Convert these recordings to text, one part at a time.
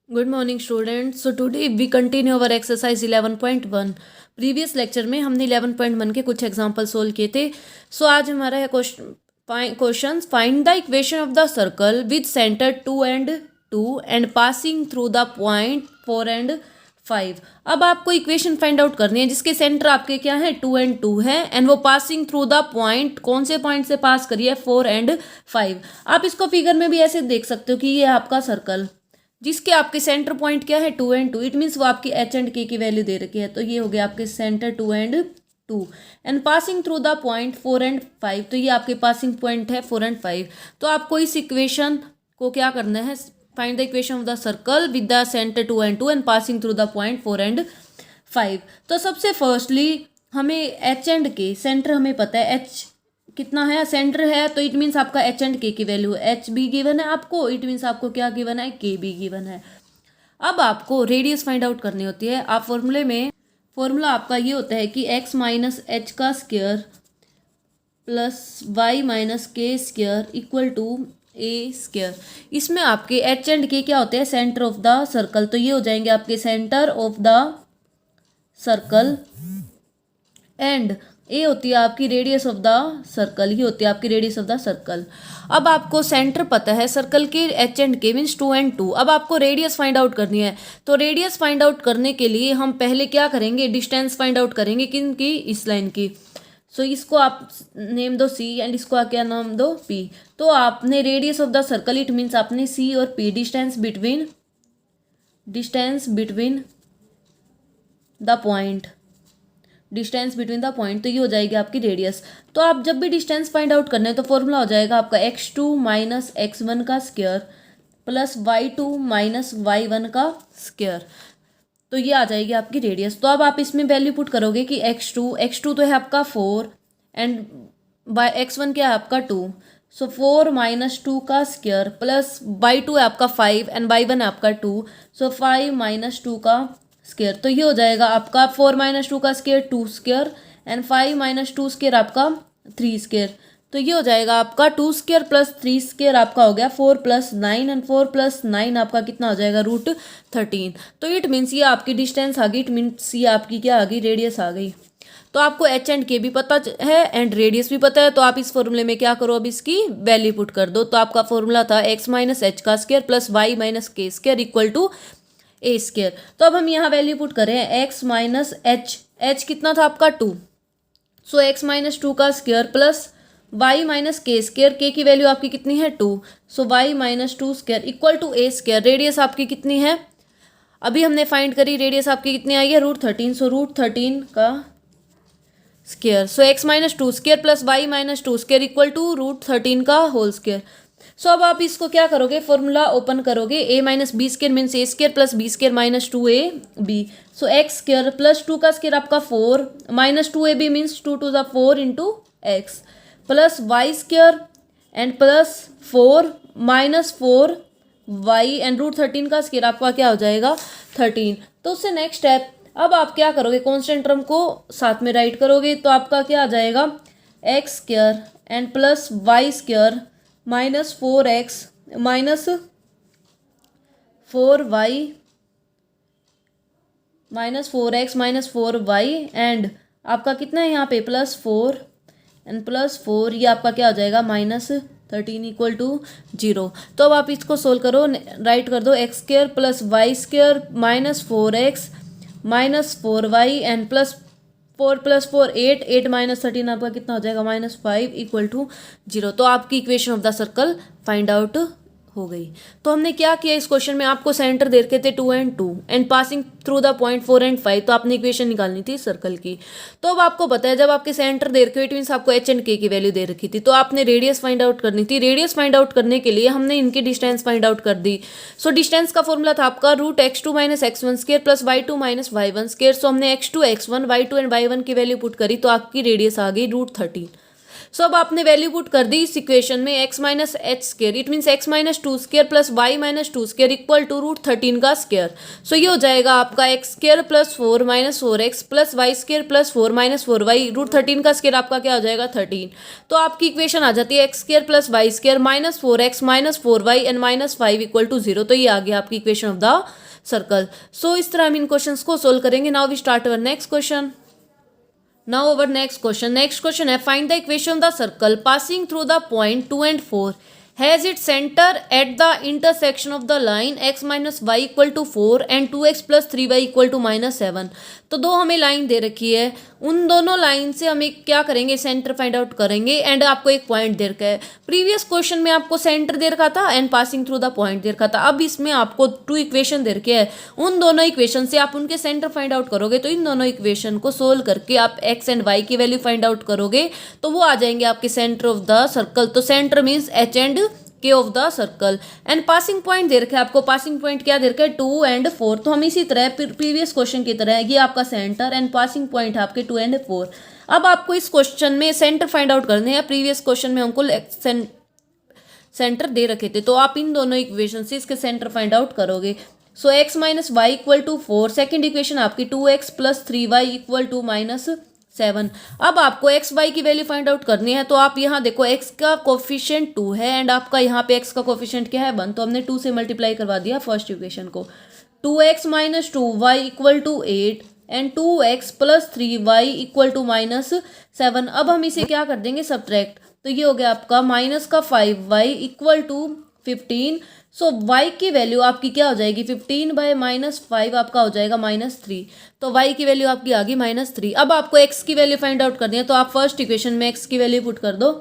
Good morning students. So today we continue our exercise 11.1। Previous lecture में हमने 11.1 के कुछ एग्जांपल सोल्व किए थे। सो आज हमारा है question find the equation of the circle with centre 2 and 2 and passing through the point 4 and 5। अब आपको इक्वेशन फाइंड आउट करनी है जिसके सेंटर आपके क्या है 2 and 2 है एंड वो पासिंग थ्रू द पॉइंट कौन से पॉइंट से पास करिए 4 and 5। आप इसको फिगर में भी ऐसे देख सकते हो कि ये आपका सर्कल जिसके आपके सेंटर पॉइंट क्या है 2 and 2, इट मीन्स वो आपकी एच एंड के की वैल्यू दे रखी है। तो ये हो गया आपके centre 2 and 2 and passing through the point 4 and 5। तो ये आपके पासिंग पॉइंट है 4 and 5। तो आपको इस इक्वेशन को क्या करना है, find the equation of the circle with the centre 2 and 2 and passing through the point 4 and 5। तो सबसे फर्स्टली हमें एच एंड के सेंटर हमें पता है, एच कितना है सेंटर है, तो इट मीन्स आपका एच एंड के की वैल्यू एच भी गिवन है आपको, इट मीन्स आपको क्या गिवन है के भी गिवन है। अब आपको रेडियस फाइंड आउट करनी होती है। आप फॉर्मूला आपका ये होता है कि एक्स माइनस एच का square plus y minus k square equal to a square. इसमें आपके एच एंड के क्या होते हैं, सेंटर ऑफ द सर्कल। तो ये हो जाएंगे आपके centre of the circle and a होती है आपकी रेडियस ऑफ द सर्कल, ये होती है आपकी रेडियस ऑफ द सर्कल। अब आपको सेंटर पता है सर्कल के एच एंड के मीन्स 2 and 2। अब आपको रेडियस फाइंड आउट करनी है। तो रेडियस फाइंड आउट करने के लिए हम पहले क्या करेंगे, डिस्टेंस फाइंड आउट करेंगे किन की, इस लाइन की। सो इसको आप नेम दो सी एंड इसको क्या नाम दो पी। तो आपने radius of the circle it means आपने सी और P, distance between the point, distance between the point. तो ये हो जाएगी आपकी रेडियस। तो आप जब भी डिस्टेंस फाइंड आउट करना है तो फॉर्मूला हो जाएगा आपका x2 माइनस x1 का square plus y2 minus y1 का स्क्वायर। तो ये आ जाएगी आपकी रेडियस। तो अब आप इसमें वैल्यू पुट करोगे कि x2 तो है आपका 4 एंड x1 क्या है आपका 2। सो 4 माइनस 2 का स्क्वायर प्लस y2 है आपका 5 एंड y1 है आपका 2। सो 5 माइनस 2 का स्क्वायर। तो ये हो जाएगा आपका 4 माइनस 2 का square 2 square and 5 minus 2 square आपका 3 स्क्वायर। तो ये हो जाएगा आपका 2 स्क्वायर प्लस 3 स्क्वायर आपका हो गया 4 प्लस 9 एंड 4 प्लस 9 आपका कितना हो जाएगा √13। तो इट मीन्स ये आपकी डिस्टेंस आ गई, इट मीन्स ये आपकी क्या आ गई, रेडियस आ गई। तो आपको एच एंड के भी पता है एंड रेडियस भी पता है। तो आप इस फॉर्मूले में क्या करो, अब इसकी वैल्यू पुट कर दो। तो आपका फॉर्मूला था एक्स माइनस एच का square plus y minus k square equal to a square. तो अब हम यहाँ वैल्यू पुट करें एक्स माइनस एच कितना था आपका 2। सो एक्स माइनस 2 का square plus y minus k square, k की वैल्यू आपकी कितनी है 2। So y minus 2 square equal to a square. Radius आपकी कितनी है, अभी हमने फाइंड करी, रेडियस आपकी कितनी आई है √13। सो √13 का square. So x minus 2 square plus y minus 2 square equal to √13 का होल स्क्वायर। सो अब आप इसको क्या करोगे, फॉर्मूला ओपन करोगे, a minus b square means a square plus b square minus 2ab। So x square plus 2 का square आपका 4 minus 2ab means 2 to the 4 into x plus y square and plus 4 minus 4 y and √13 का square आपका क्या हो जाएगा 13। तो उससे next step, अब आप क्या करोगे, कॉन्स्टेंट टर्म को साथ में राइट करोगे। तो आपका क्या आ जाएगा x square and plus y square minus 4x minus 4y minus 4x minus 4y and आपका कितना है यहाँ पे प्लस 4 एंड प्लस 4, ये आपका क्या हो जाएगा -13 इक्वल टू 0। तो अब आप इसको सोल्व करो, राइट कर दो x square plus y square minus 4x minus 4y and plus 4 plus 4 8 minus 13 आपका कितना हो जाएगा -5 इक्वल टू 0। तो आपकी equation of the circle find out हो गई। तो हमने क्या किया इस क्वेश्चन में, आपको सेंटर दे रखे थे 2 and 2 and passing through the point 4 and 5। तो आपने इक्वेशन निकालनी थी सर्कल की। तो अब आपको पता है जब आपके सेंटर दे रखे, इट मीन्स आपको एच एंड के की वैल्यू दे रखी थी। तो आपने रेडियस फाइंड आउट करनी थी। रेडियस फाइंड आउट करने के लिए हमने इनकी डिस्टेंस फाइंड आउट कर दी। सो डिस्टेंस का फॉर्मूला था आपका √x2 minus x1 square plus y2 minus y1 square. So हमने x2 x1 y2 and y1 की वैल्यू पुट करी तो आपकी रेडियस आ गई √13। सो अब आपने वैल्यू पुट कर दी इस इक्वेशन में x minus h square, it means x minus two square plus y minus two square equal to root 13 का स्केयर। सो ये हो जाएगा आपका x square plus 4 minus 4x plus y square plus 4 minus 4y, root 13 का square आपका क्या हो जाएगा 13। तो आपकी इक्वेशन आ जाती है x square plus y square minus 4x minus 4y and minus 5 equal to 0। तो ये आ गया आपकी equation of the circle. So इस तरह हम इन क्वेश्चंस को सोल्व करेंगे। Now we start our next question. Now our next question. Next question है find the equation of the circle passing through the point 2 and 4 has its center at the intersection of the line x minus y equal to 4 and 2x plus 3y equal to minus 7। तो दो हमें line दे रखी है, उन दोनों line से हमें क्या करेंगे, सेंटर फाइंड आउट करेंगे एंड आपको एक पॉइंट दे रखा है। प्रीवियस क्वेश्चन में आपको सेंटर दे रखा था and passing through the point दे रखा था। अब इसमें आपको टू इक्वेशन दे रखे हैं, उन दोनों इक्वेशन से आप उनके सेंटर फाइंड आउट करोगे। तो इन दोनों इक्वेशन को सोल्व करके आप एक्स एंड वाई की वैल्यू फाइंड आउट करोगे तो वो आ जाएंगे आपके सेंटर ऑफ द सर्कल। तो centre means h and k of the circle and passing point दे रखे हैं आपको। पासिंग पॉइंट क्या दे रखे हैं 2 एंड 4। तो हम इसी तरह प्रीवियस क्वेश्चन की तरह ये आपका सेंटर एंड पासिंग पॉइंट है आपके 2 एंड 4। अब आपको इस क्वेश्चन में सेंटर फाइंड आउट करने हैं। प्रीवियस क्वेश्चन में हमको सेंटर दे रखे थे, तो आप इन दोनों इक्वेशन से इसके सेंटर फाइंड आउट करोगे। So x minus y equal to 4, second equation आपकी 2x plus 3y equal to minus 7। अब आपको एक्स वाई की वैल्यू फाइंड आउट करनी है। तो आप यहाँ देखो x का कोफिशिएंट 2 है एंड आपका यहाँ पे x का कोफिशिएंट क्या है 1। तो हमने 2 से मल्टीप्लाई करवा दिया फर्स्ट इक्वेशन को। 2x minus 2y equal to 8 and 2x plus 3y equal to minus 7। अब हम इसे क्या कर देंगे सब्ट्रैक्ट। तो ये हो गया आपका माइनस का 5y equal to 15। So y की वैल्यू आपकी क्या हो जाएगी 15 बाय माइनस 5 आपका हो जाएगा माइनस 3। तो y की वैल्यू आपकी आ गई माइनस 3। अब आपको x की वैल्यू फाइंड आउट करनी है, तो आप फर्स्ट इक्वेशन में x की वैल्यू पुट कर दो,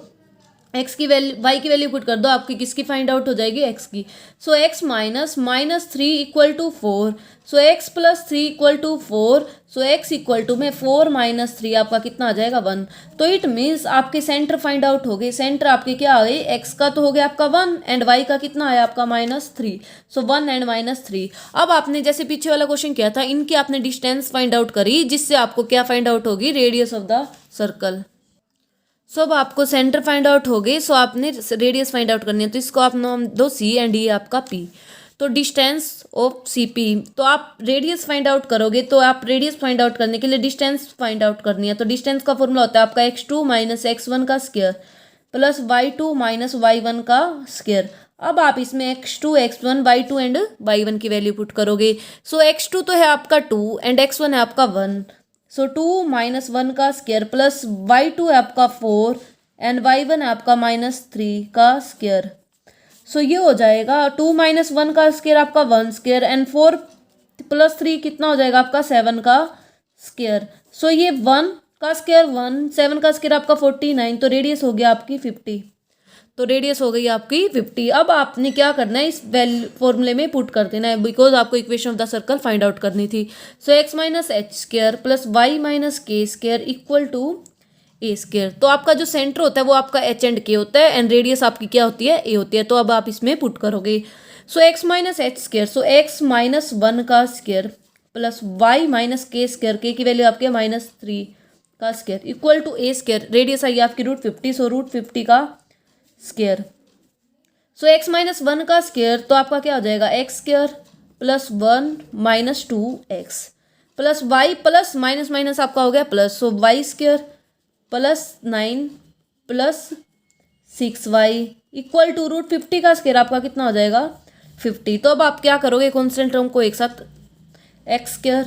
x की वैल्यू y की वैल्यू पुट कर दो, आपकी किसकी फाइंड आउट हो जाएगी x की। So x minus minus 3 equal to 4। So x plus 3 equal to 4। So x equal to में 4 माइनस 3 आपका कितना आ जाएगा 1। तो इट मीन्स आपके सेंटर फाइंड आउट हो गए। सेंटर आपके क्या आ गए, x का तो हो गया आपका 1 एंड y का कितना आया आपका माइनस 3। So 1 and minus 3। अब आपने जैसे पीछे वाला क्वेश्चन किया था, इनकी आपने डिस्टेंस फाइंड आउट करी, जिससे आपको क्या फाइंड आउट होगी रेडियस ऑफ द सर्कल। सो अब आपको सेंटर फाइंड आउट हो गई, सो आपने रेडियस फाइंड आउट करनी है। तो इसको आप नाम दो सी एंड ये आपका पी। तो डिस्टेंस ऑफ सी पी, तो आप रेडियस फाइंड आउट करोगे, तो आप रेडियस फाइंड आउट करने के लिए डिस्टेंस फाइंड आउट करनी है। तो डिस्टेंस का फॉर्मूला होता है आपका x2 माइनस x1 का square plus y2 minus y1 का स्क्वायर। अब आप इसमें x2 x1 y2 and y1 की वैल्यू पुट करोगे। सो x2 तो है आपका 2 एंड x1 है आपका 1। सो 2 माइनस 1 का स्क्वायर प्लस y2 है आपका 4 एंड y1 है आपका माइनस 3 का स्क्वायर। सो ये हो जाएगा 2 माइनस 1 का स्क्वायर आपका 1 स्क्वायर एंड 4 प्लस 3 कितना हो जाएगा आपका 7 का स्क्वायर। सो ये 1 का स्क्वायर 1, 7 का स्क्वायर आपका 49। तो रेडियस हो गया आपकी 50। तो रेडियस हो गई आपकी 50। अब आपने क्या करना है, इस वैल्यू फॉर्मूले में पुट कर देना है, बिकॉज आपको equation of the circle find out करनी थी। So x minus h square plus y minus k square equal to a square. तो आपका जो सेंटर होता है वो आपका एच एंड के होता है एंड रेडियस आपकी क्या होती है ए होती है। तो अब आप इसमें पुट करोगे। So x minus h square, so x minus 1 का square plus y minus k square, k की वैल्यू आपके माइनस 3 का square equal to a square. Radius आई आपकी रूट 50। सो रूट 50 का स्क्वायर। सो एक्स माइनस 1 का square, तो आपका क्या हो जाएगा x square plus 1 minus 2x plus y plus minus minus आपका हो गया plus. So y square plus 9 plus 6y equal to root 50 का स्क्वायर आपका कितना हो जाएगा 50। तो अब आप क्या करोगे, कॉन्स्टेंट टर्म को एक साथ x square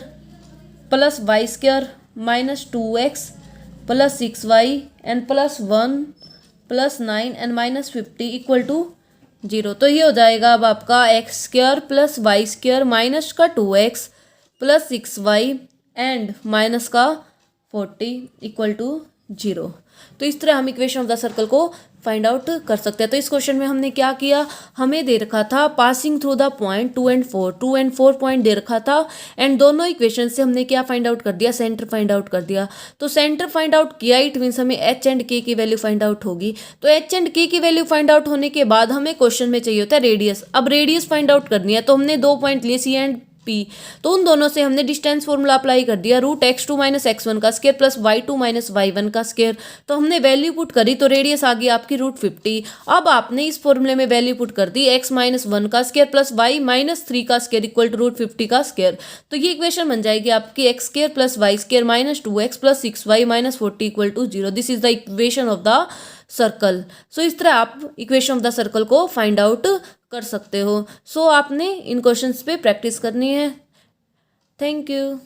plus y square minus 2x plus 6y and plus 1 plus 9 and minus 50 equal to 0। तो ये हो जाएगा अब आपका x square plus y square minus का 2x plus 6y and minus का 40 इक्वल टू 0। तो इस तरह हम इक्वेशन ऑफ द सर्कल को फाइंड आउट कर सकते हैं। तो इस क्वेश्चन में हमने क्या किया, हमें दे रखा था passing through the point 2 and 4 point दे रखा था एंड दोनों इक्वेशन से हमने क्या फाइंड आउट कर दिया, सेंटर फाइंड आउट कर दिया। तो सेंटर फाइंड आउट किया, इट मीन्स हमें एच एंड के की वैल्यू फाइंड आउट होगी। तो एच एंड के की वैल्यू फाइंड आउट होने के बाद हमें क्वेश्चन में चाहिए होता है रेडियस। अब रेडियस फाइंड आउट करनी है, तो हमने 2 पॉइंट लिए सी एंड पी। तो उन दोनों से हमने डिस्टेंस फॉर्मूला अप्लाई कर दिया, रूट x2 माइनस x1 का square plus y2 minus y1 का स्क्वायर। तो हमने वैल्यू पुट करी तो रेडियस आ गई आपकी रूट 50। अब आपने इस फॉर्मूले में वैल्यू पुट कर दी x माइनस 1 का स्क्वायर प्लस y माइनस 3 का स्क्वायर इक्वल टू रूट 50 का स्क्वायर। तो ये इक्वेशन बन जाएगी आपकी x square plus y square minus 2x plus 6y minus 40 equal to 0। This is the equation of the circle. So इस तरह आप इक्वेशन ऑफ द सर्कल को फाइंड आउट कर सकते हो। सो आपने इन क्वेश्चंस पे प्रैक्टिस करनी है। Thank you.